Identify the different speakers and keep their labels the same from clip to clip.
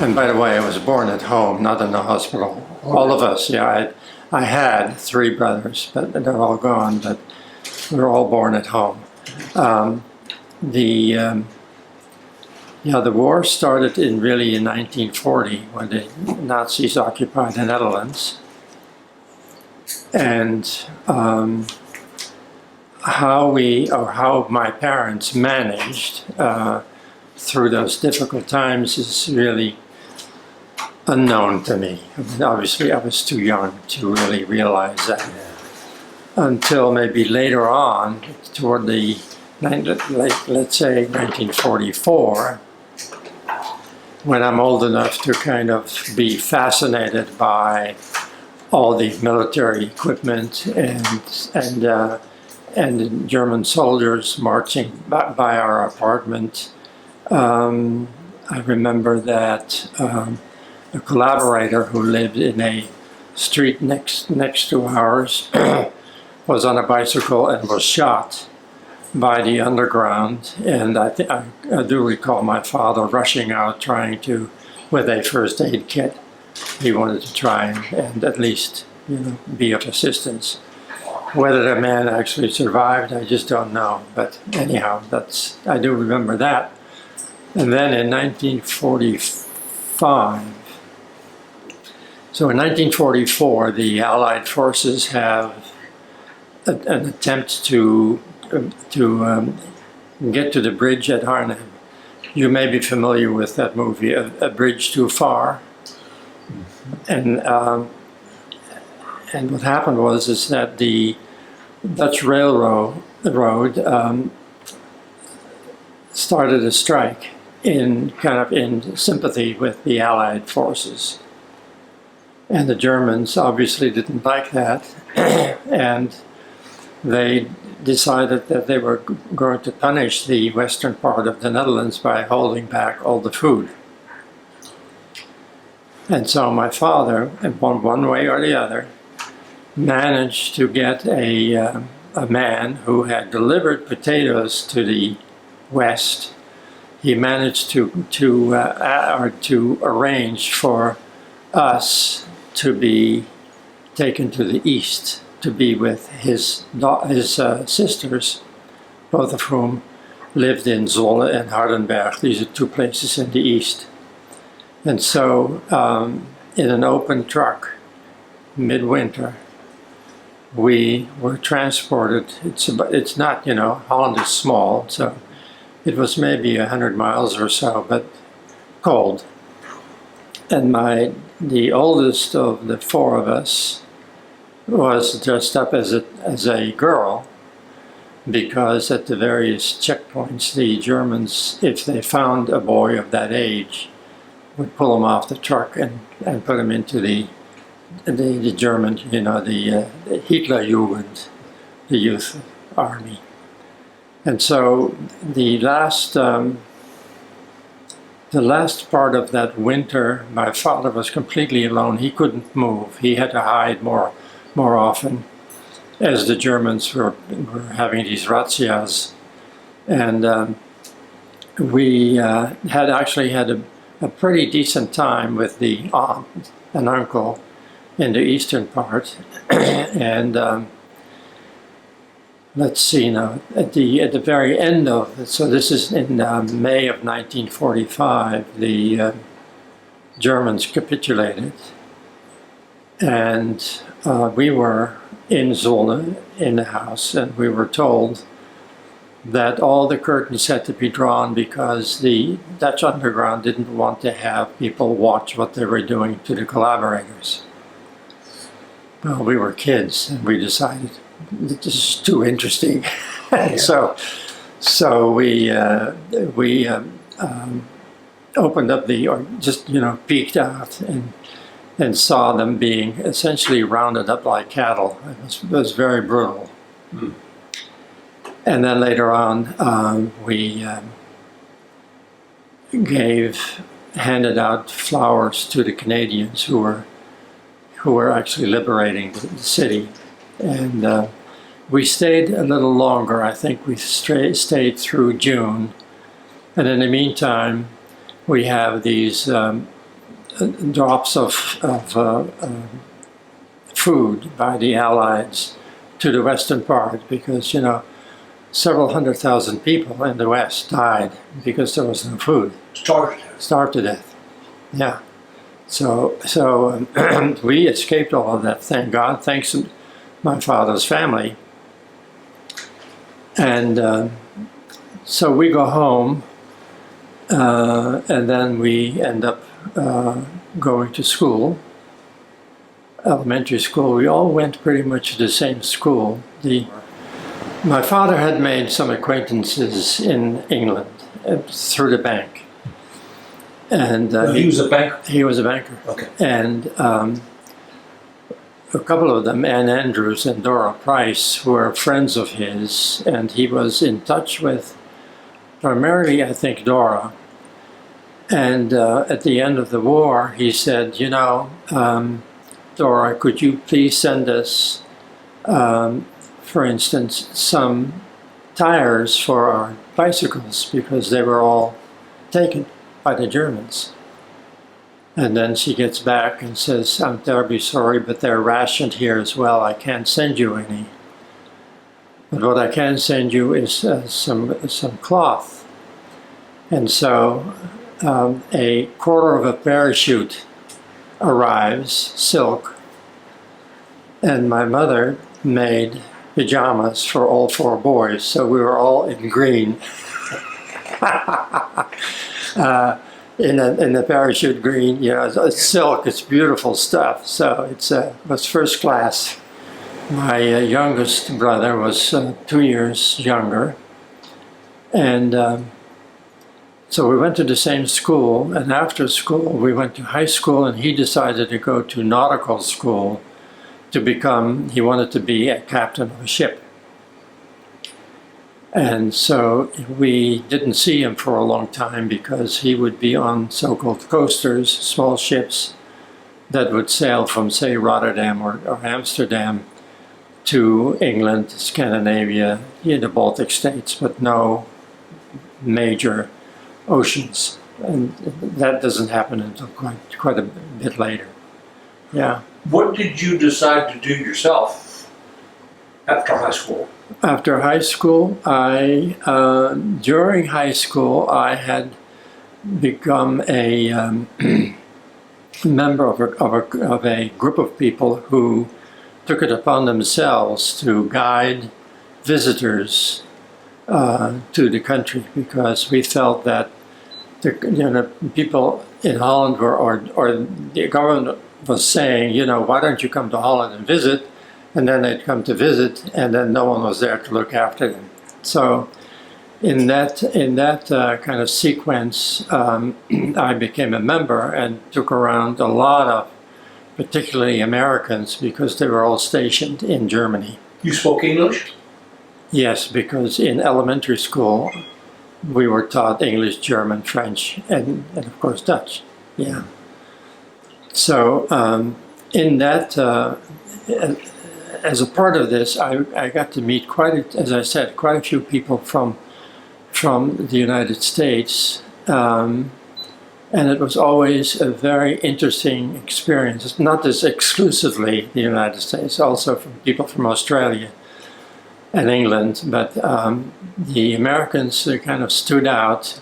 Speaker 1: And by the way, I was born at home, not in the hospital. All of us, yeah. I had three brothers, but they're all gone, but we were all born at home. The war started really in 1940 when the Nazis occupied the Netherlands. And how my parents managed through those difficult times is really unknown to me. I mean, obviously, I was too young to really realize that until maybe later on, toward the, let's say, 1944, when I'm old enough to kind of be fascinated by all the military equipment and the German soldiers marching by our apartment. I remember that a collaborator who lived in a street next to ours was on a bicycle and was shot by the underground, and I do recall my father rushing out trying to, with a first aid kit, he wanted to try and at least, be of assistance. Whether the man actually survived, I just don't know. But anyhow, I do remember that. And then in 1945, so in 1944, the Allied forces have an attempt to get to the bridge at Arnhem. You may be familiar with that movie, A Bridge Too Far. And what happened is that the Dutch Railroad started a strike in sympathy with the Allied forces. And the Germans obviously didn't like that, and they decided that they were going to punish the western part of the Netherlands by holding back all the food. And so my father, in one way or the other, managed to get a man who had delivered potatoes to the west. He managed to arrange for us to be taken to the east, to be with his sisters, both of whom lived in Zwolle and Hardenberg. These are two places in the east. And so in an open truck, midwinter, we were transported. It's not, Holland is small, so it was maybe 100 miles or so, but cold. And the oldest of the four of us was dressed up as a girl, because at the various checkpoints, the Germans, if they found a boy of that age, would pull him off the truck and put him into the German, the Hitlerjugend, the youth army. And so the last part of that winter, my father was completely alone. He couldn't move. He had to hide more often, as the Germans were having these razzias. And we had actually had a pretty decent time with the aunt and uncle in the eastern part. And let's see now, at the very end of it, so this is in May of 1945, the Germans capitulated. And we were in Zwolle, in the house, and we were told that all the curtains had to be drawn because the Dutch underground didn't want to have people watch what they were doing to the collaborators. Well, we were kids, and we decided this is too interesting. And so we opened up peeked out and saw them being essentially rounded up like cattle. It was very brutal. Mm. And then later on, we handed out flowers to the Canadians who were actually liberating the city. And we stayed a little longer. I think we stayed through June. And in the meantime, we have these drops of food by the Allies to the western part, because, you know, several 100,000 people in the West died because there was no food. Starved to death. Yeah. So we escaped all of that, thank God, thanks to my father's family. And so we go home, and then we end up going to school, elementary school. We all went pretty much to the same school. My father had made some acquaintances in England through the bank. And
Speaker 2: he was a banker?
Speaker 1: He was a banker.
Speaker 2: Okay.
Speaker 1: And a couple of them, Ann Andrews and Dora Price, were friends of his, and he was in touch with primarily, I think, Dora. And at the end of the war, he said, you know, Dora, could you please send us, for instance, some tires for our bicycles, because they were all taken by the Germans. And then she gets back and says, I'm terribly sorry, but they're rationed here as well. I can't send you any. But what I can send you is some cloth. And so a quarter of a parachute arrives, silk, and my mother made pajamas for all 4 boys, so we were all in green. In the parachute green, you know, it's silk, it's beautiful stuff, so it was first class. My youngest brother was 2 years younger, and so we went to the same school, and after school we went to high school, and he decided to go to nautical school to become, he wanted to be a captain of a ship. And so we didn't see him for a long time, because he would be on so-called coasters, small ships that would sail from, say, Rotterdam or Amsterdam to England, Scandinavia, the Baltic states, but no major oceans. And that doesn't happen until quite a bit later. Yeah.
Speaker 2: What did you decide to do yourself after high school?
Speaker 1: After high school, during high school, I had become a member of a group of people who took it upon themselves to guide visitors to the country, because we felt that the people in Holland were, or the government was saying, you know, why don't you come to Holland and visit? And then they'd come to visit, and then no one was there to look after them. So in that kind of sequence, I became a member and took around a lot of, particularly Americans, because they were all stationed in Germany.
Speaker 2: You spoke English?
Speaker 1: Yes, because in elementary school, we were taught English, German, French, and of course Dutch. Yeah. So in that, as a part of this, I got to meet as I said, quite a few people from the United States, and it was always a very interesting experience. It's not just exclusively the United States, also from people from Australia and England, but the Americans kind of stood out.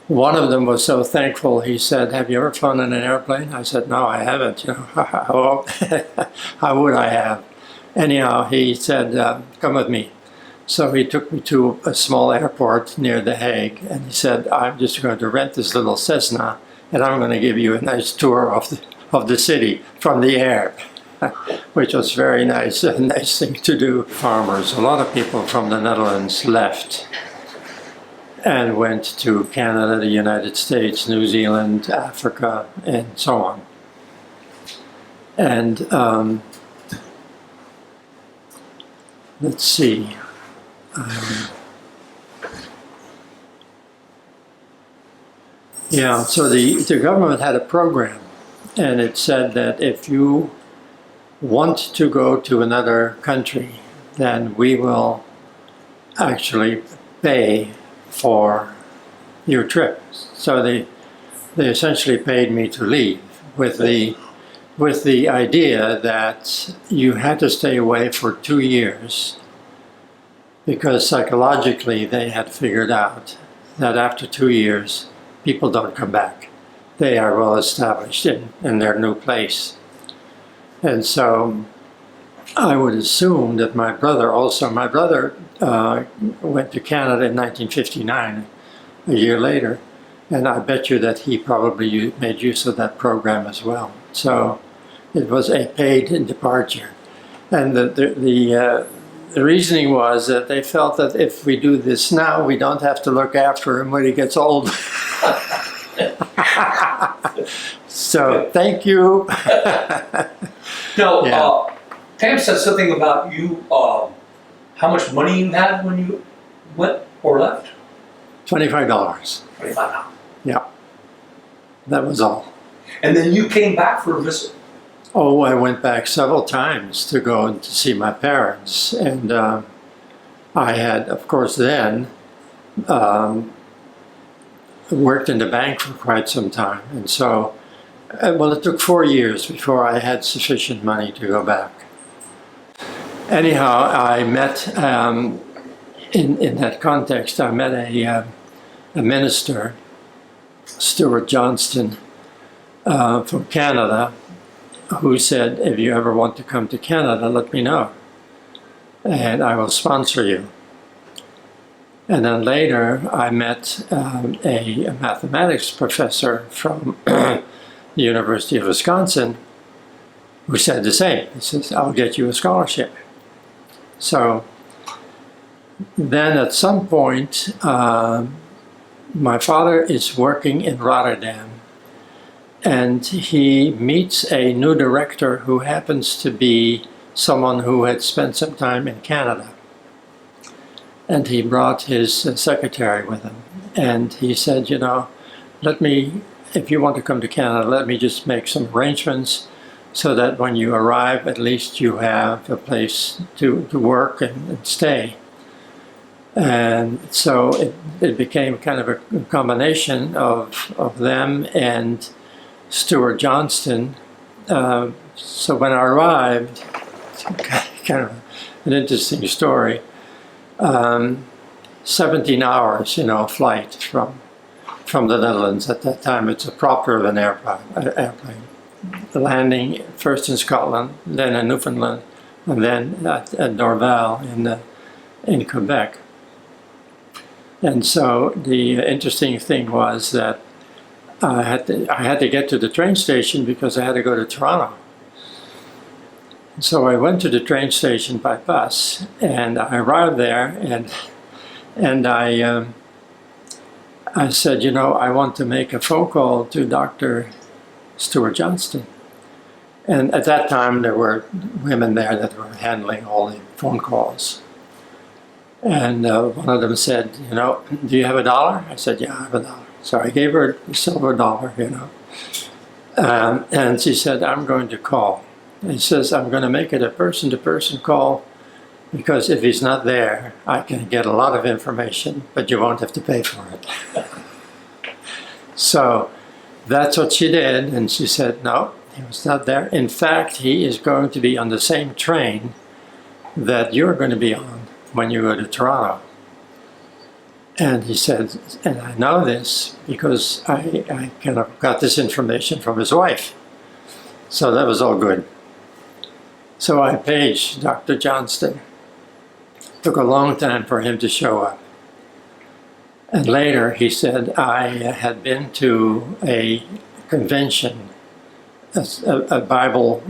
Speaker 1: One of them was so thankful, he said, have you ever flown in an airplane? I said, no, I haven't. You know, how would I have? Anyhow, he said, come with me. So he took me to a small airport near The Hague, and he said, I'm just going to rent this little Cessna, and I'm going to give you a nice tour of the city from the air, which was very nice, a nice thing to do. Farmers, a lot of people from the Netherlands left and went to Canada, the United States, New Zealand, Africa, and so on. And let's see. Yeah, so the government had a program, and it said that if you want to go to another country, then we will actually pay for your trip. So they essentially paid me to leave with the idea that you had to stay away for 2 years, because psychologically they had figured out that after 2 years, people don't come back. They are well established in their new place. And so I would assume that my brother went to Canada in 1959, a year later, and I bet you that he probably made use of that program as well. So it was a paid departure. And the reasoning was that they felt that if we do this now, we don't have to look after him when he gets old. So thank you.
Speaker 2: Now,
Speaker 1: Yeah.
Speaker 2: Pam said something about you, how much money you had when you went or left?
Speaker 1: $25.
Speaker 2: $25.
Speaker 1: Yeah. That was all.
Speaker 2: And then you came back for a visit.
Speaker 1: Oh, I went back several times to go and to see my parents. And I had, of course, then worked in the bank for quite some time. And so, well, it took 4 years before I had sufficient money to go back. Anyhow, I met, in that context, I met a minister, Stuart Johnston, from Canada, who said, if you ever want to come to Canada, let me know, and I will sponsor you. And then later, I met a mathematics professor from the University of Wisconsin, who said the same. He says, I'll get you a scholarship. So then at some point, my father is working in Rotterdam, and he meets a new director who happens to be someone who had spent some time in Canada. And he brought his secretary with him. And he said, you know, if you want to come to Canada, let me just make some arrangements so that when you arrive, at least you have a place to work and stay. And so it became kind of a combination of them and Stuart Johnston. So when I arrived, kind of an interesting story, 17 hours, flight from the Netherlands. At that time, it's a propter of an airplane. Landing first in Scotland, then in Newfoundland, and then at Dorval in Quebec. And so the interesting thing was that I had to get to the train station because I had to go to Toronto. So I went to the train station by bus, and I arrived there, and I said, I want to make a phone call to Dr. Stuart Johnston. And at that time, there were women there that were handling all the phone calls. And one of them said, do you have $1? I said, yeah, I have $1. So I gave her a silver dollar, and she said, I'm going to call. And he says, I'm going to make it a person-to-person call, because if he's not there, I can get a lot of information, but you won't have to pay for it. So that's what she did, and she said, no, he was not there. In fact, he is going to be on the same train that you're going to be on when you go to Toronto. And he said, and I know this because I kind of got this information from his wife. So that was all good. So I paged Dr. Johnston. It took a long time for him to show up. And later he said, I had been to a convention, a Bible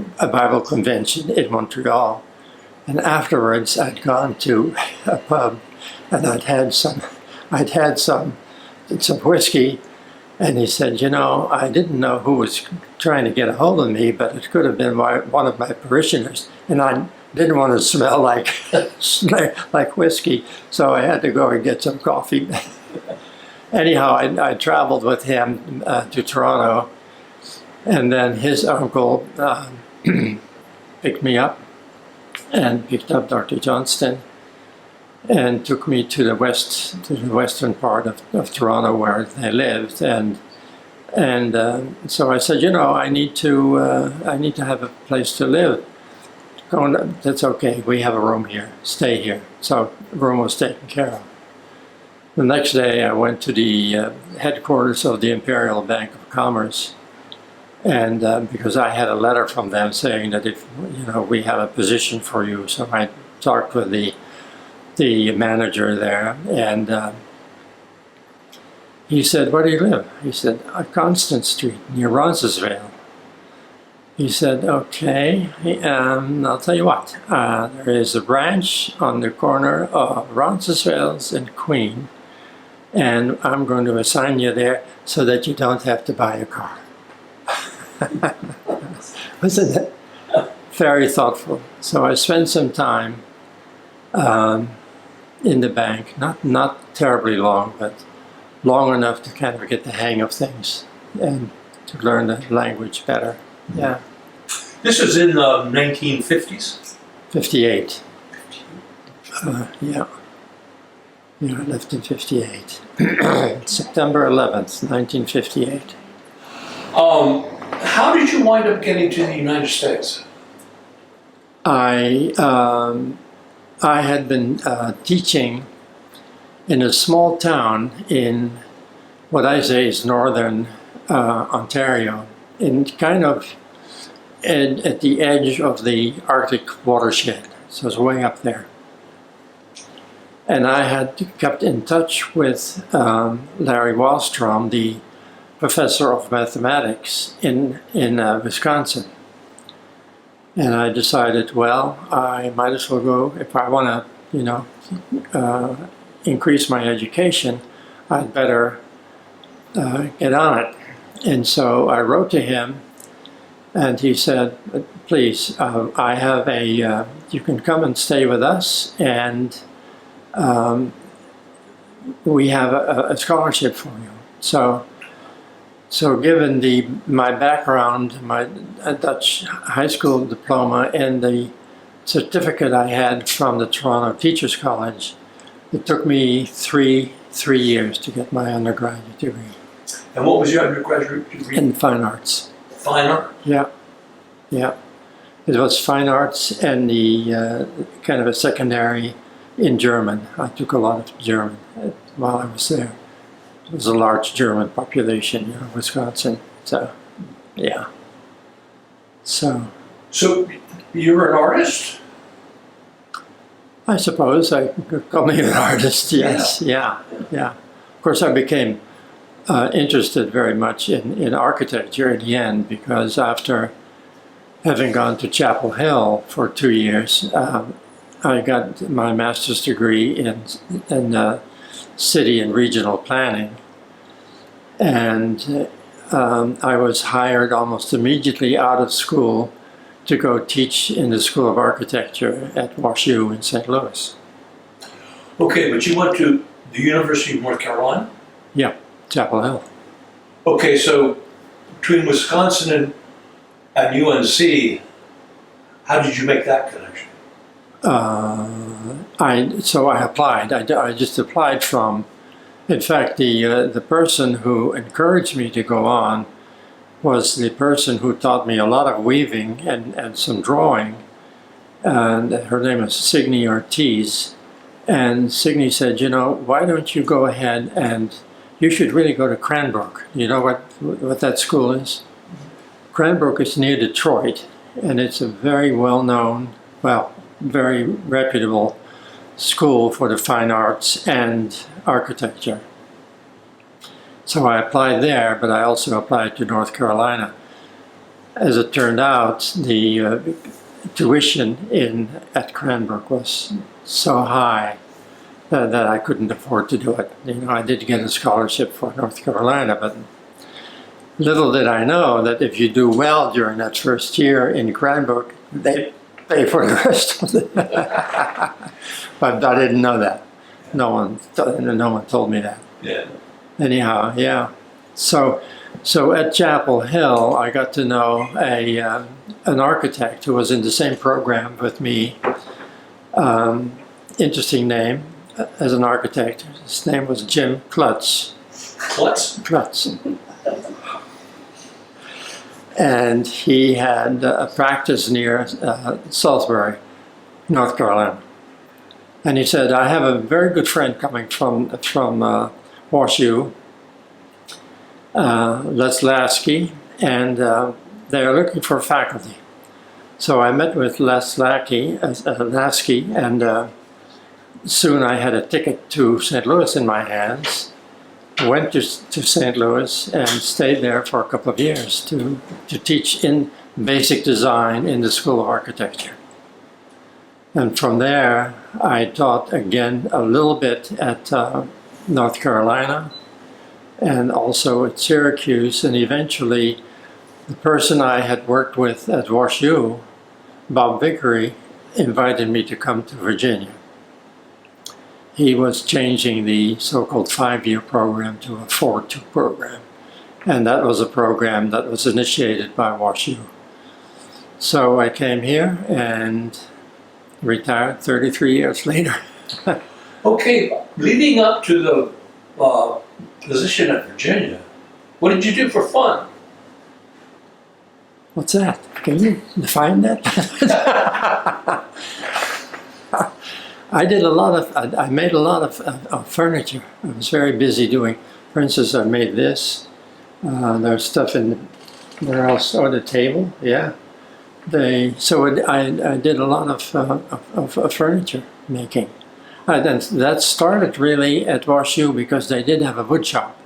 Speaker 1: convention in Montreal. And afterwards I'd gone to a pub and I'd had some whiskey. And he said, I didn't know who was trying to get a hold of me, but it could have been one of my parishioners. And I didn't want to smell like whiskey, so I had to go and get some coffee. Anyhow, I traveled with him to Toronto, and then his uncle picked me up and picked up Dr. Johnston and took me to the western part of Toronto where they lived, and And so I said, you know, I need to have a place to live. That's okay. We have a room here. Stay here. So the room was taken care of. The next day, I went to the headquarters of the Imperial Bank of Commerce, and because I had a letter from them saying that if we have a position for you, so I talked with the manager there, and he said, "Where do you live?" He said, "On Constant Street near Roncesvalles." He said, "Okay, I'll tell you what. There is a branch on the corner of Roncesvalles and Queen. And I'm going to assign you there so that you don't have to buy a car." Wasn't it very thoughtful? So I spent some time in the bank, not terribly long, but long enough to kind of get the hang of things and to learn the language better. Yeah.
Speaker 2: This is in the 1950s?
Speaker 1: 58. Yeah. Yeah, I left in 58. September 11th, 1958.
Speaker 2: How did you wind up getting to the United States?
Speaker 1: I had been teaching in a small town in what I say is northern Ontario, in kind of at the edge of the Arctic watershed. So it's way up there. And I had kept in touch with Larry Wallstrom, the professor of mathematics in Wisconsin. And I decided, well, I might as well go, if I want to, increase my education, I'd better get on it. And so I wrote to him, and he said, "Please, I have you can come and stay with us, and we have a scholarship for you." So given my background, my Dutch high school diploma and the certificate I had from the Toronto Teachers College, it took me three years to get my undergraduate degree.
Speaker 2: And what was your undergraduate degree?
Speaker 1: In fine arts.
Speaker 2: Fine art?
Speaker 1: Yeah. It was fine arts and the kind of a secondary in German. I took a lot of German while I was there. There was a large German population, Wisconsin. So, yeah. So
Speaker 2: you're an artist?
Speaker 1: I suppose I could call me an artist, yes. Yeah. Of course, I became interested very much in architecture in the end, because after having gone to Chapel Hill for 2 years, I got my master's degree in city and regional planning, and I was hired almost immediately out of school to go teach in the School of Architecture at WashU in St. Louis.
Speaker 2: Okay, but you went to the University of North Carolina?
Speaker 1: Yeah, Chapel Hill.
Speaker 2: Okay, so between Wisconsin and UNC, how did you make that connection?
Speaker 1: I applied. I just applied from. In fact, the person who encouraged me to go on was the person who taught me a lot of weaving and some drawing. And her name is Signe Ortiz. And Signe said, why don't you go ahead and you should really go to Cranbrook. You know what that school is? Cranbrook is near Detroit, and it's a very well-known, very reputable school for the fine arts and architecture. So I applied there, but I also applied to North Carolina. As it turned out, the tuition at Cranbrook was so high that I couldn't afford to do it. I did get a scholarship for North Carolina, but little did I know that if you do well during that first year in Cranbrook, they pay for the rest of it. But I didn't know that. No one told me that.
Speaker 2: Yeah.
Speaker 1: Anyhow, yeah. So at Chapel Hill, I got to know an architect who was in the same program with me. Interesting name as an architect. His name was Jim Klutz.
Speaker 2: Klutz?
Speaker 1: Klutz. and he had a practice near Salisbury, North Carolina. And he said, I have a very good friend coming from WashU, Les Lasky, and they're looking for faculty. So I met with Les Lasky, and soon I had a ticket to St. Louis in my hands, went to St. Louis and stayed there for a couple of years to teach in basic design in the School of Architecture. And from there, I taught again a little bit at North Carolina and also at Syracuse, and eventually the person I had worked with at WashU, Bob Vickery, invited me to come to Virginia. He was changing the so-called 5-year program to a 4-2 program. And that was a program that was initiated by WashU. So I came here and retired 33 years later.
Speaker 2: Okay, leading up to the position at Virginia, what did you do for fun?
Speaker 1: What's that? Can you define that? I made a lot of furniture. I was very busy doing, for instance, I made this. There's stuff where else? Oh, the table, yeah. I did a lot of furniture making. And that started really at WashU because they did have a wood shop.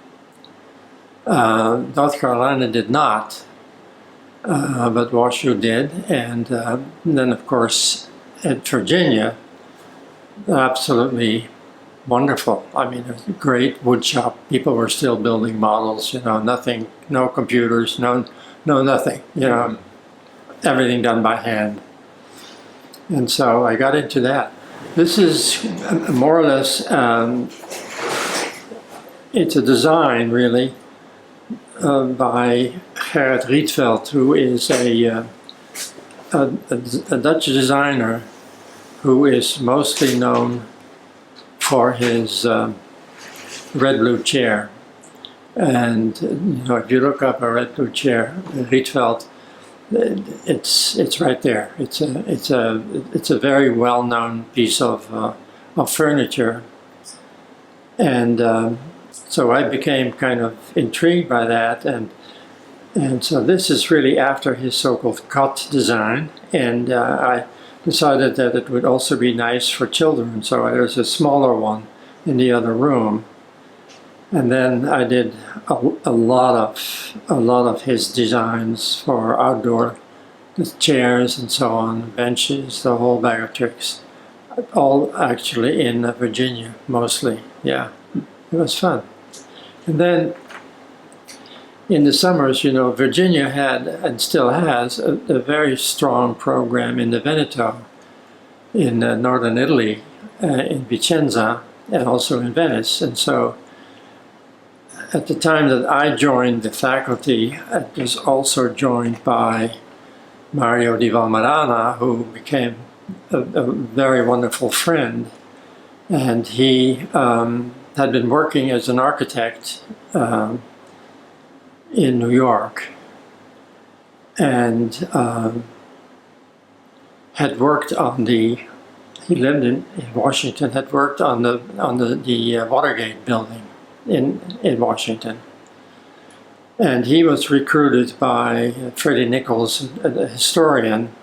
Speaker 1: North Carolina did not, but WashU did. And then, of course, at Virginia, absolutely wonderful. I mean, a great wood shop. People were still building models, nothing, no computers, no nothing, everything done by hand. And so I got into that. This is more or less, it's a design really by Gerrit Rietveld, who is a Dutch designer who is mostly known for his red-blue chair. And if you look up a red-blue chair, Rietveld, it's right there. It's a very well-known piece of furniture, and so I became kind of intrigued by that, and so this is really after his so-called cut design, and I decided that it would also be nice for children. So there's a smaller one in the other room, and then I did a lot of his designs for outdoor, the chairs and so on, benches, the whole bag of tricks, all actually in Virginia mostly. Yeah, it was fun. And then in the summers, Virginia had and still has a very strong program in the Veneto, in northern Italy, in Vicenza, and also in Venice. And so at the time that I joined the faculty, it was also joined by Mario di Valmarana, who became a very wonderful friend. And he had been working as an architect in New York, and had worked on he lived in Washington, had worked on the Watergate building in Washington. And he was recruited by Freddie Nichols, a historian,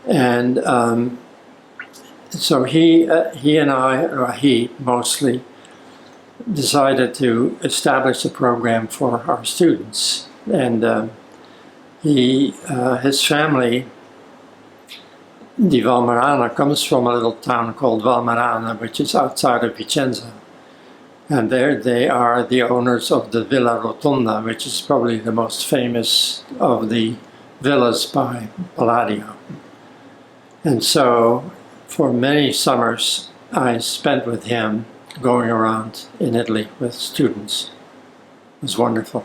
Speaker 1: and so he and I, or he mostly, decided to establish a program for our students. And his family, Di Valmarana, comes from a little town called Valmarana, which is outside of Vicenza. And there they are the owners of the Villa Rotonda, which is probably the most famous of the villas by Palladio. And so for many summers I spent with him going around in Italy with students. It was wonderful.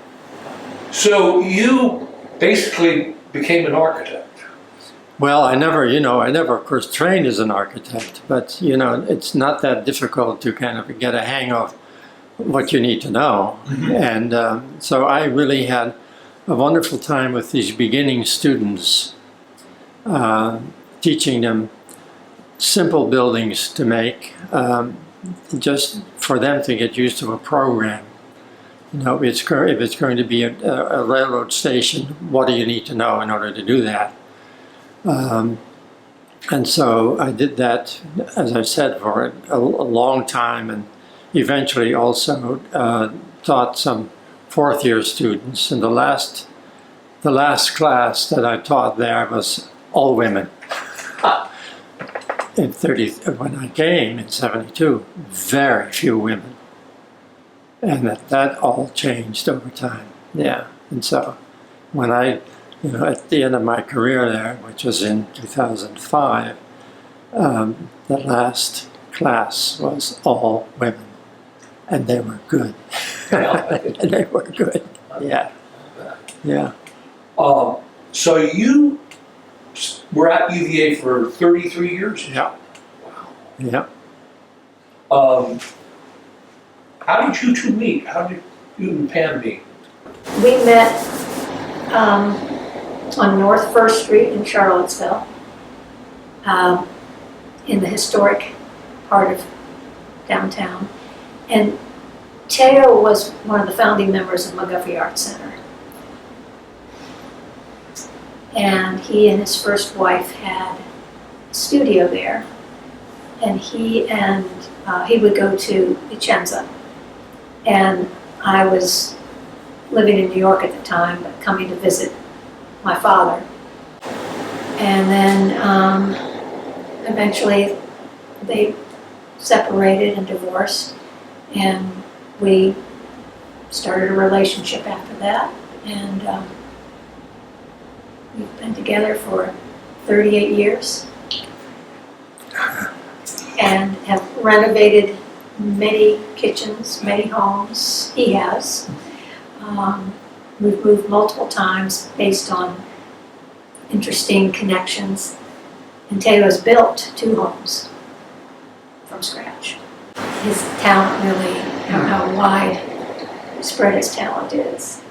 Speaker 2: So you basically became an architect.
Speaker 1: Well, I never of course trained as an architect, but it's not that difficult to kind of get a hang of what you need to know. Mm-hmm. And so I really had a wonderful time with these beginning students, teaching them simple buildings to make, just for them to get used to a program. You know, if it's going to be a railroad station, what do you need to know in order to do that? And so I did that, as I said, for a long time, and eventually also taught some fourth-year students. And the last class that I taught there was all women. When I came in '72, very few women. And that all changed over time. Yeah. And so when at the end of my career there, which was in 2005, the last class was all women. And they were good. They were good. Yeah. Yeah.
Speaker 2: So you were at UVA for 33 years?
Speaker 1: Yeah. Yeah.
Speaker 2: How did you two meet? How did you and Pam meet?
Speaker 3: We met on North 1st Street in Charlottesville, in the historic part of downtown. And Theo was one of the founding members of McGuffey Arts Center. And he and his first wife had a studio there. And he would go to Vicenza. And I was living in New York at the time, but coming to visit my father. And then eventually they separated and divorced, and we started a relationship after that. And we've been together for 38 years and have renovated many kitchens, many homes. He has. We've moved multiple times based on interesting connections. And Theo has built 2 homes from scratch. His talent really, how widespread his talent is.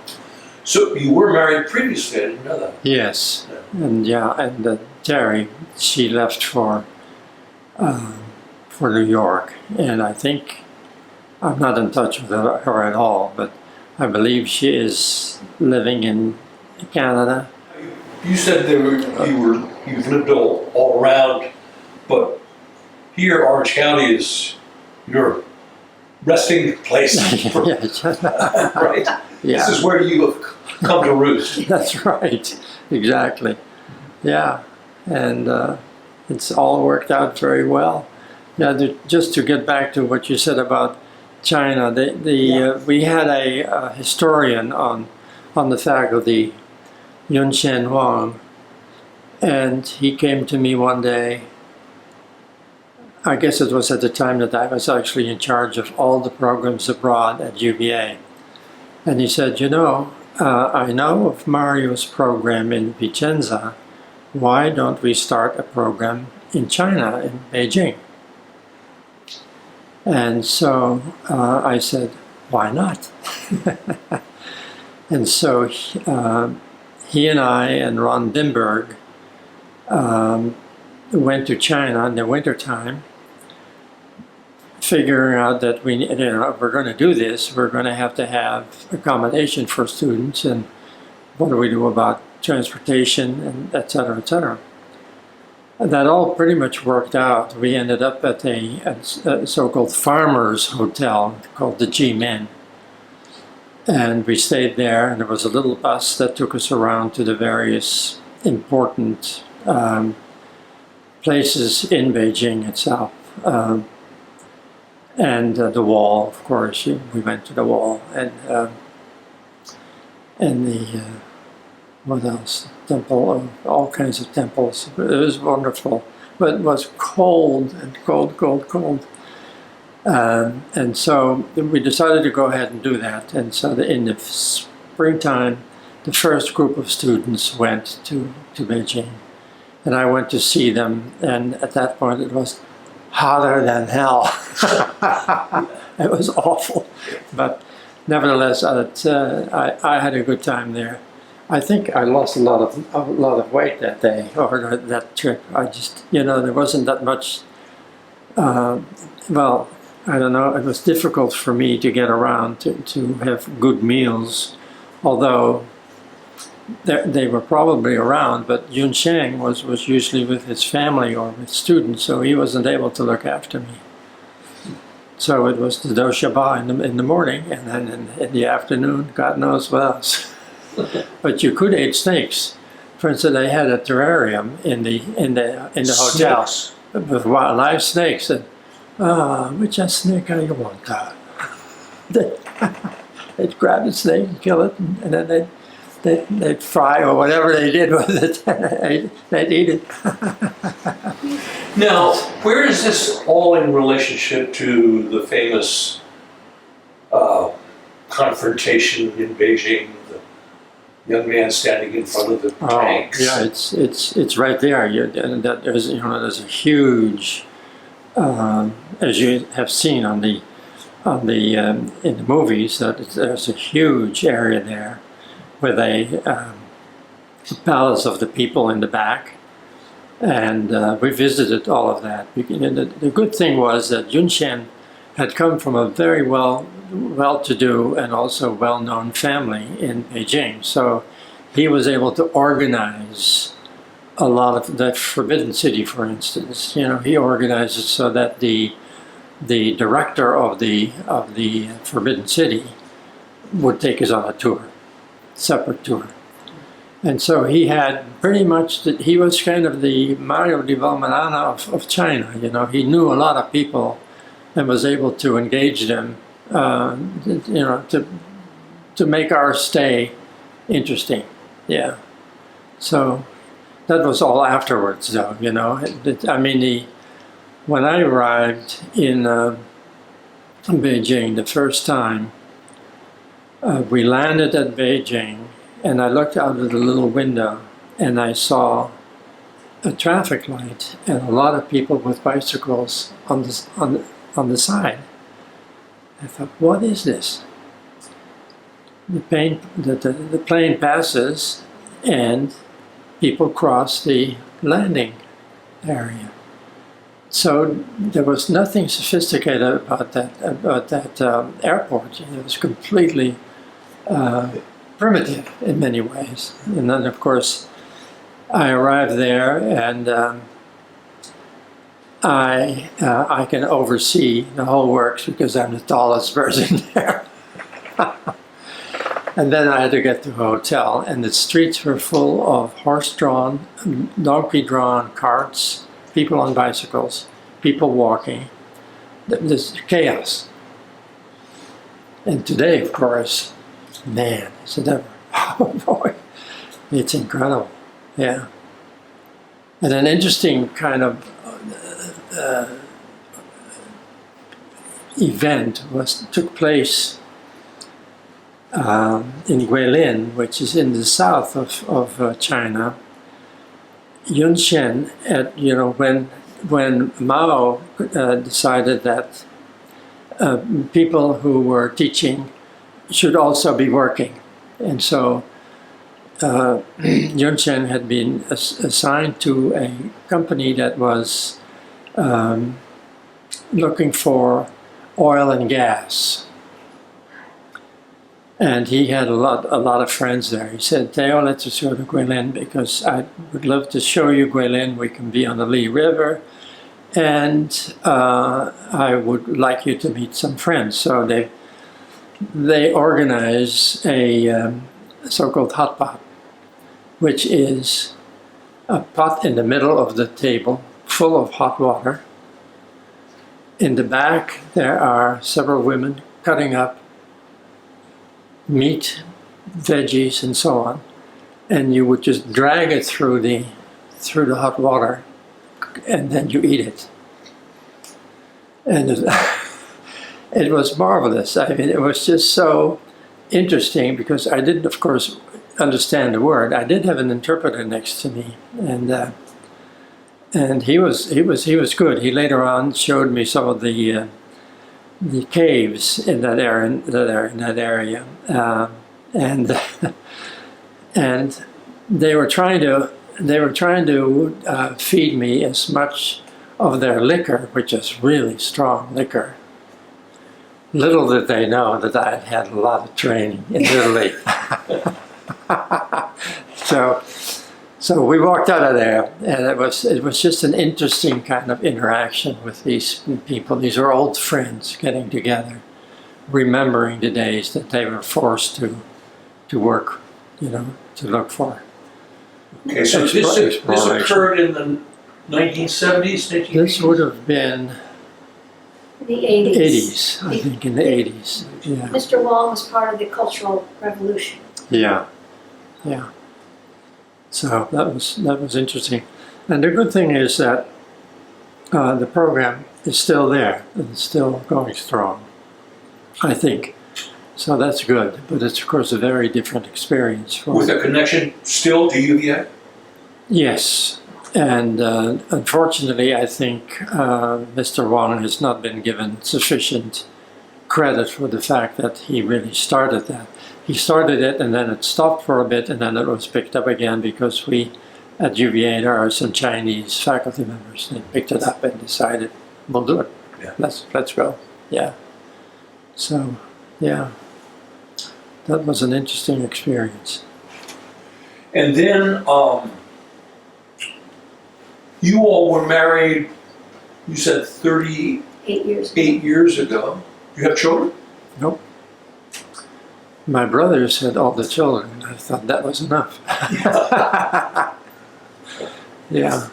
Speaker 2: So you were married previously, I didn't know that.
Speaker 1: Yes. And Terry, she left for New York, and I think I'm not in touch with her at all, but I believe she is living in Canada.
Speaker 2: You said you've lived all around, but here Orange County is your resting place, right?
Speaker 1: Yeah.
Speaker 2: This is where you have come to roost.
Speaker 1: That's right, exactly. Yeah, and it's all worked out very well. Yeah, just to get back to what you said about China, we had a historian on the faculty, Yun Shen Wang, and he came to me one day. I guess it was at the time that I was actually in charge of all the programs abroad at UVA. And he said, I know of Mario's program in Vicenza. Why don't we start a program in China, in Beijing? And so I said, why not? And so he and I and Ron Dimberg went to China in the wintertime, figuring out that if we're going to do this, we're going to have accommodation for students, and what do we do about transportation, and et cetera, et cetera. And that all pretty much worked out. We ended up at a so-called farmers hotel called the G-Men. And we stayed there, and there was a little bus that took us around to the various important places in Beijing itself. And the wall, of course, we went to the wall, and the what else? Temple, all kinds of temples. It was wonderful, but it was cold and cold. And so we decided to go ahead and do that. And so in the springtime, the first group of students went to Beijing, and I went to see them. And at that point, it was hotter than hell. It was awful, but nevertheless, I had a good time there. I think I lost a lot of weight that day or that trip. I just, there wasn't that much. Well, I don't know. It was difficult for me to get around to have good meals, although they were probably around. But Yun Sheng was usually with his family or with students, so he wasn't able to look after me. So it was the dosha ba in the morning, and then in the afternoon, God knows what else. But you could eat snakes. For instance, they had a terrarium in the hotel
Speaker 2: Snakes.
Speaker 1: with live snakes. And which snake are you want? They'd grab the snake and kill it, and then they'd fry or whatever they did with it. They'd eat it.
Speaker 2: Now, where is this all in relationship to the famous confrontation in Beijing? The young man standing in front of the tanks.
Speaker 1: Yeah, it's right there. And that there's a huge, as you have seen in the movies, that there's a huge area there with the palace of the people in the back. And we visited all of that. The good thing was that Yun Shen had come from a very well-to-do and also well-known family in Beijing. So he was able to organize a lot of that Forbidden City, for instance. He organized it so that the director of the Forbidden City would take us on a tour, separate tour. And so he had pretty much, he was kind of the Mario di Valmerana of China. He knew a lot of people and was able to engage them, to make our stay interesting. Yeah. So that was all afterwards, though. When I arrived in Beijing the first time, we landed at Beijing. And I looked out of the little window and I saw a traffic light and a lot of people with bicycles on the side. I thought, what is this? The plane passes and people cross the landing area. So there was nothing sophisticated about that airport. It was completely primitive in many ways. And then, of course, I arrived there, and I can oversee the whole works because I'm the tallest person there. And then I had to get to a hotel, and the streets were full of horse-drawn, donkey-drawn carts, people on bicycles, people walking. There's chaos. And today, of course, man, is it ever? Oh boy, it's incredible. Yeah. And an interesting kind of event took place in Guilin, which is in the south of China. Yun Shen, when Mao decided that people who were teaching should also be working. And so Yun Shen had been assigned to a company that was looking for oil and gas. And he had a lot of friends there. He said, Theo, let's just go to Guilin because I would love to show you Guilin. We can be on the Li River. And I would like you to meet some friends. So they organize a so-called hot pot, which is a pot in the middle of the table full of hot water. In the back, there are several women cutting up meat, veggies, and so on. And you would just drag it through the hot water, and then you eat it. And it was marvelous. I mean, it was just so interesting because I didn't, of course, understand a word. I did have an interpreter next to me, and he was good. He later on showed me some of the caves in that area, and and they were trying to feed me as much of their liquor, which is really strong liquor. Little did they know that I had had a lot of training in Italy. So we walked out of there, and it was just an interesting kind of interaction with these people. These are old friends getting together, remembering the days that they were forced to work, to look for.
Speaker 2: Okay, so this occurred in the 1970s, 1980s?
Speaker 1: This would have been
Speaker 3: The 80s.
Speaker 1: 80s, I think, in the 80s. Yeah.
Speaker 3: Mr. Wall was part of the Cultural Revolution.
Speaker 1: Yeah. So that was interesting, and the good thing is that the program is still there and it's still going strong, I think. So that's good, but it's of course a very different experience.
Speaker 2: With a connection still to UVA?
Speaker 1: Yes, and unfortunately, I think Mr. Wong has not been given sufficient credit for the fact that he really started that. He started it and then it stopped for a bit and then it was picked up again because we at UVA, there are some Chinese faculty members. They picked it up and decided, we'll do it.
Speaker 2: Yeah.
Speaker 1: Let's go. Yeah. So, yeah, that was an interesting experience.
Speaker 2: And then you all were married, you said 38 years ago. You have children?
Speaker 1: Nope. My brothers had all the children. I thought that was enough. Yeah.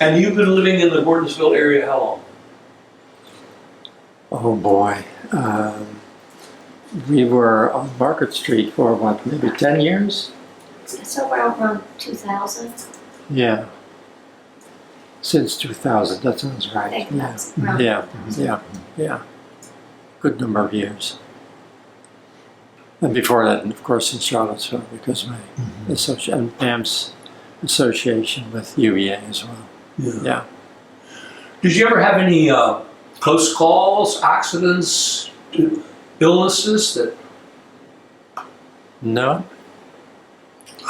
Speaker 2: And you've been living in the Gordonsville area how long?
Speaker 1: Oh boy. We were on Market Street for what, maybe 10 years?
Speaker 3: So around 2000.
Speaker 1: Yeah. Since 2000, that sounds right.
Speaker 3: I think
Speaker 1: Yeah.
Speaker 3: that's around.
Speaker 1: Yeah. Good number of years. And before that, of course, in Charlottesville, because my and Pam's association with UVA as well. Yeah.
Speaker 2: Did you ever have any close calls, accidents, illnesses that?
Speaker 1: No.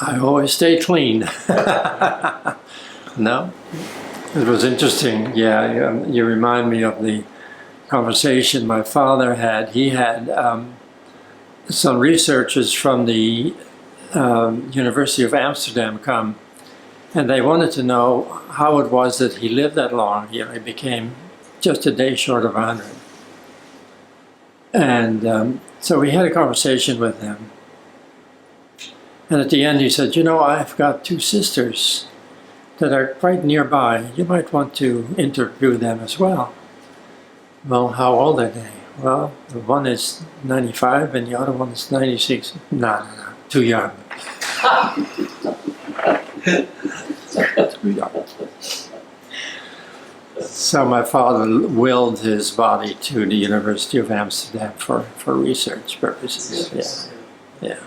Speaker 1: I always stay clean. No. It was interesting. Yeah, you remind me of the conversation my father had. He had some researchers from the University of Amsterdam come, and they wanted to know how it was that he lived that long. He became just a day short of 100. And so we had a conversation with him. And at the end he said, I've got 2 sisters that are quite nearby. You might want to interview them as well. Well, how old are they? Well, the one is 95 and the other one is 96. No, too young. Too young. So my father willed his body to the University of Amsterdam for research purposes. Yeah.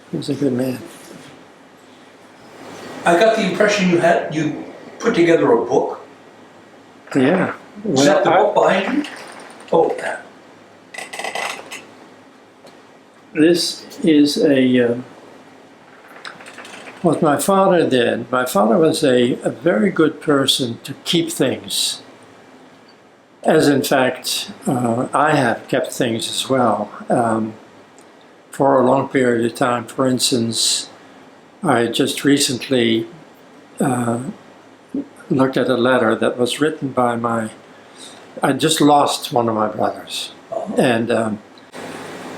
Speaker 1: He was a good man.
Speaker 2: I got the impression you put together a book.
Speaker 1: Yeah.
Speaker 2: Is that the book behind you? Oh,
Speaker 1: this is what my father did. My father was a very good person to keep things, as in fact I have kept things as well for a long period of time. For instance, I just recently looked at a letter that was written by I just lost one of my brothers, and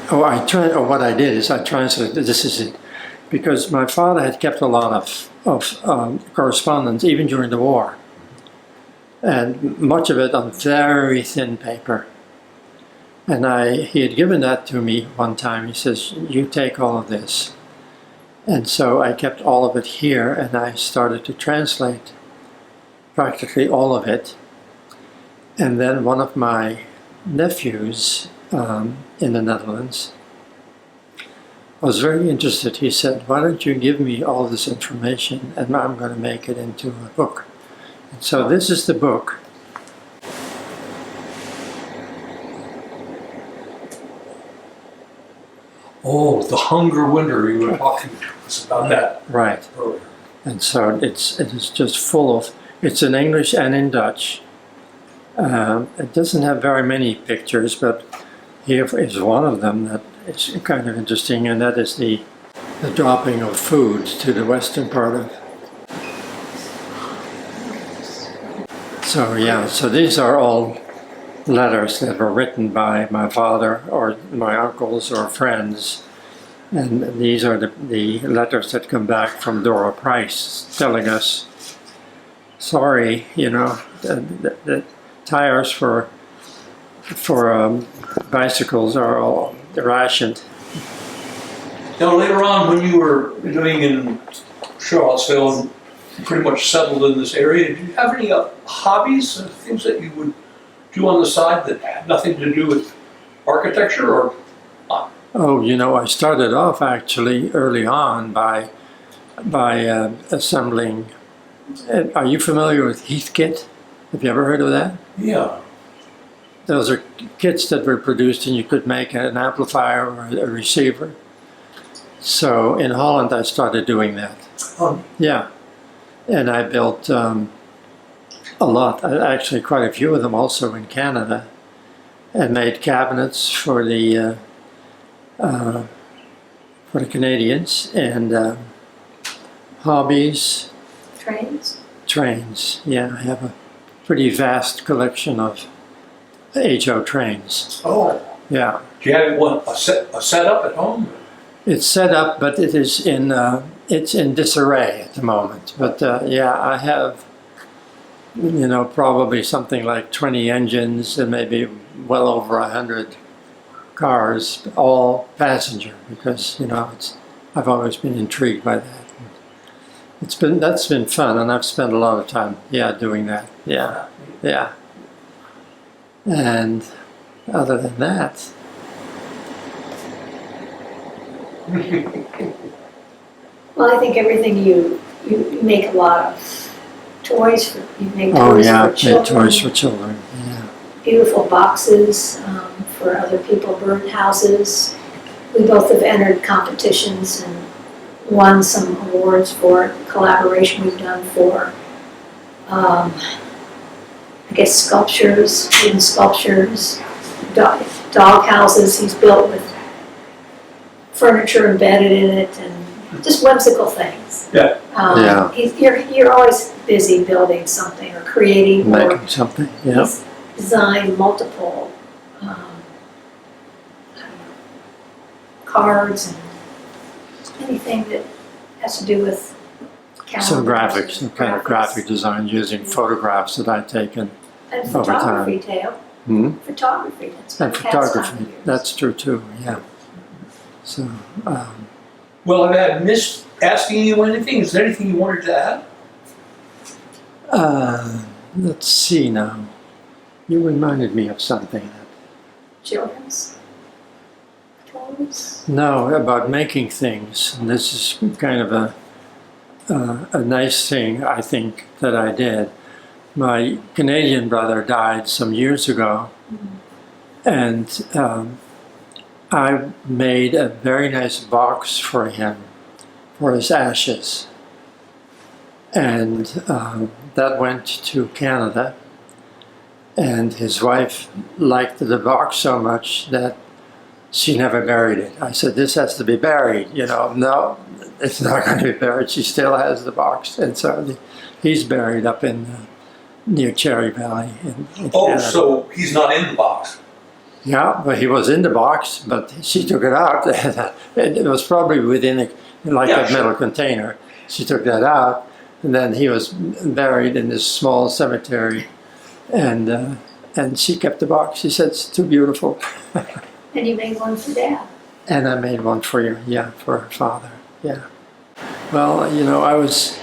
Speaker 1: what I did is I translated. This is it, because my father had kept a lot of correspondence even during the war, and much of it on very thin paper. And he had given that to me one time. He says, "You take all of this," and so I kept all of it here, and I started to translate practically all of it. And then one of my nephews in the Netherlands was very interested. He said, "Why don't you give me all this information and I'm going to make it into a book." And so this is the book.
Speaker 2: Oh, the hunger winter, you were talking to us about that
Speaker 1: Right.
Speaker 2: earlier.
Speaker 1: And so it is just full of, it's in English and in Dutch. It doesn't have very many pictures, but here is one of them that is kind of interesting, and that is the dropping of food to the western part of. So yeah, so these are all letters that were written by my father or my uncles or friends. And these are the letters that come back from Dora Price telling us, sorry, you know, the tires for bicycles are all rationed.
Speaker 2: Now, later on, when you were living in Charlottesville and pretty much settled in this area, did you have any hobbies, things that you would do on the side that had nothing to do with architecture or not?
Speaker 1: Oh, you know, I started off actually early on by assembling. Are you familiar with Heathkit? Have you ever heard of that?
Speaker 2: Yeah.
Speaker 1: Those are kits that were produced, and you could make an amplifier or a receiver. So in Holland, I started doing that.
Speaker 2: Oh.
Speaker 1: Yeah, and I built a lot, actually quite a few of them also in Canada, and made cabinets for the Canadians, and hobbies.
Speaker 3: Trains?
Speaker 1: Trains, yeah, I have a pretty vast collection of HO trains.
Speaker 2: Oh.
Speaker 1: Yeah.
Speaker 2: Do you have a setup at home?
Speaker 1: It's set up, but it's in disarray at the moment. But yeah, I have, you know, probably something like 20 engines and maybe well over 100 cars, all passenger, because, you know, I've always been intrigued by that. That's been fun, and I've spent a lot of time, doing that. Yeah, yeah. And other than that,
Speaker 3: Well, I think everything you make a lot of toys for, you make
Speaker 1: oh
Speaker 3: toys
Speaker 1: yeah,
Speaker 3: for children.
Speaker 1: toys for children. Yeah.
Speaker 3: Beautiful boxes for other people, bird houses. We both have entered competitions and won some awards for collaboration we've done for, I guess, sculptures, wooden sculptures, dog houses he's built with furniture embedded in it, and just whimsical things.
Speaker 2: Yeah.
Speaker 1: Yeah.
Speaker 3: You're always busy building something or creating or
Speaker 1: Making something, yeah.
Speaker 3: he's designed multiple I don't know, cards and anything that has to do with calendars.
Speaker 1: Some graphics, some kind of graphic design using photographs that I've taken.
Speaker 3: And
Speaker 1: over time.
Speaker 3: photography, Theo.
Speaker 1: Hmm?
Speaker 3: Photography, that's
Speaker 1: And
Speaker 3: my pastime
Speaker 1: photography,
Speaker 3: years.
Speaker 1: that's true too, yeah. So,
Speaker 2: Well, I missed asking you anything. Is there anything you wanted to add?
Speaker 1: let's see now. You reminded me of something.
Speaker 3: Children's toys.
Speaker 1: No, about making things. And this is kind of a nice thing, I think, that I did. My Canadian brother died some years ago, and I made a very nice box for him for his ashes. And that went to Canada, and his wife liked the box so much that she never buried it. I said, this has to be buried, you know. No, it's not going to be buried. She still has the box. And so he's buried up in near Cherry Valley in
Speaker 2: Oh,
Speaker 1: Canada.
Speaker 2: so he's not in the box.
Speaker 1: Yeah, but he was in the box, but she took it out. It was probably within a
Speaker 2: Yeah, sure.
Speaker 1: metal container. She took that out, and then he was buried in this small cemetery, and she kept the box. She said, it's too beautiful.
Speaker 3: And you made one for Dad.
Speaker 1: And I made one for you, for her father, yeah. Well, you know, I was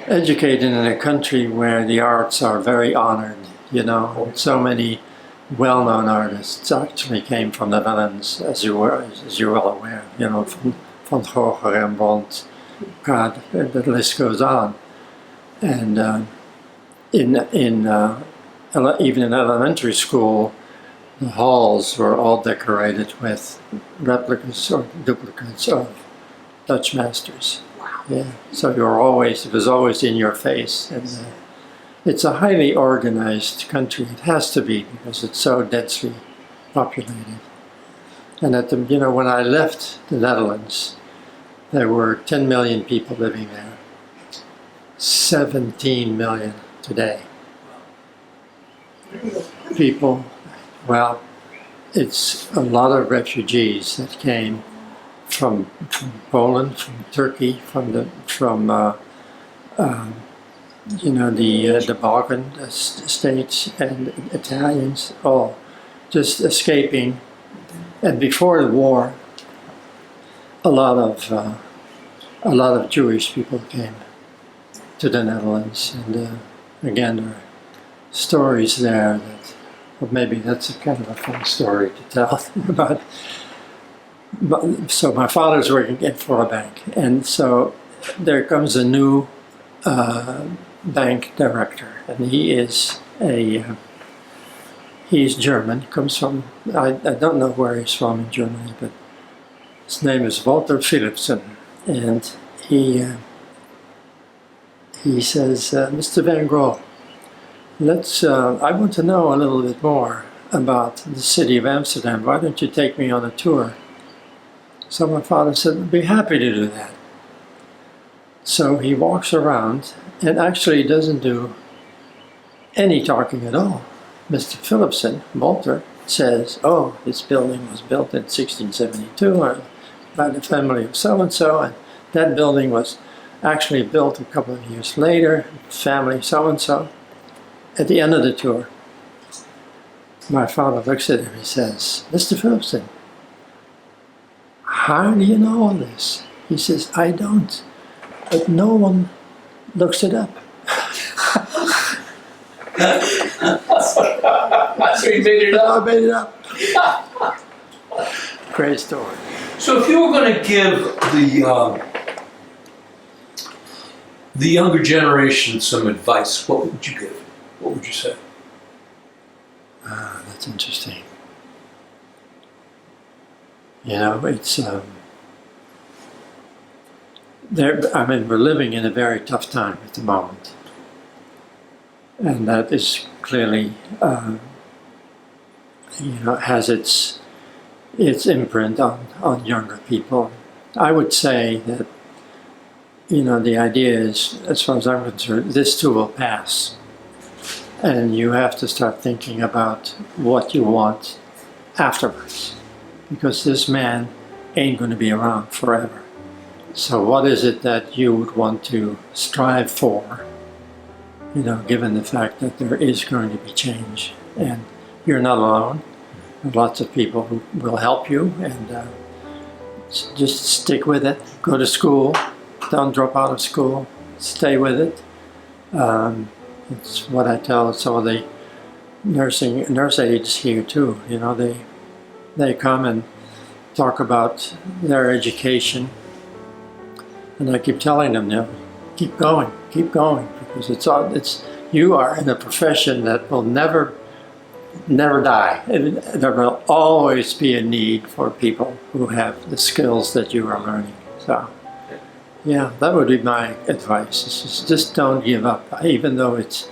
Speaker 1: educated in a country where the arts are very honored, you know. So many well-known artists actually came from the Netherlands, as you're well aware, you know, from Van Gogh, Rembrandt, God, the list goes on. And even in elementary school, the halls were all decorated with replicas or duplicates of Dutch masters.
Speaker 4: Wow.
Speaker 1: Yeah, so it was always in your face. And it's a highly organized country. It has to be because it's so densely populated. And when I left the Netherlands, there were 10 million people living there. 17 million today. People, well, it's a lot of refugees that came from Poland, from Turkey, from the Balkan states, and Italians, all just escaping. And before the war, a lot of Jewish people came to the Netherlands, and again, there are stories there that, well, maybe that's a kind of a fun story to tell about. So my father's working for a bank, and so there comes a new bank director, and he's German. Comes from I don't know where he's from in Germany, but his name is Walter Philipsen, and he says, Mr. van Groll, I want to know a little bit more about the city of Amsterdam. Why don't you take me on a tour? So my father said, I'd be happy to do that. So he walks around and actually doesn't do any talking at all. Mr. Philipsen, Walter, says, oh, this building was built in 1672 by the family of so-and-so, and that building was actually built a couple of years later, family so-and-so. At the end of the tour, my father looks at him and says, Mr. Philipsen, how do you know all this? He says, I don't, but no one looks it up.
Speaker 2: So you made it up?
Speaker 1: I made it up. Great story.
Speaker 2: So if you were going to give the younger generation some advice, what would you give? What would you say?
Speaker 1: That's interesting. It's we're living in a very tough time at the moment, and that is clearly, has its imprint on younger people. I would say that, the idea is, as far as I'm concerned, this too will pass. And you have to start thinking about what you want afterwards. Because this man ain't going to be around forever. So what is it that you would want to strive for, given the fact that there is going to be change? And you're not alone. There are lots of people who will help you, and just stick with it. Go to school. Don't drop out of school. Stay with it. It's what I tell some of the nurse aides here too. They come and talk about their education, and I keep telling them, keep going, because you are in a profession that will never die. There will always be a need for people who have the skills that you are learning. So, yeah, that would be my advice. Just don't give up, even though it's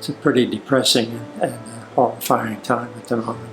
Speaker 1: a pretty depressing and horrifying time at the moment.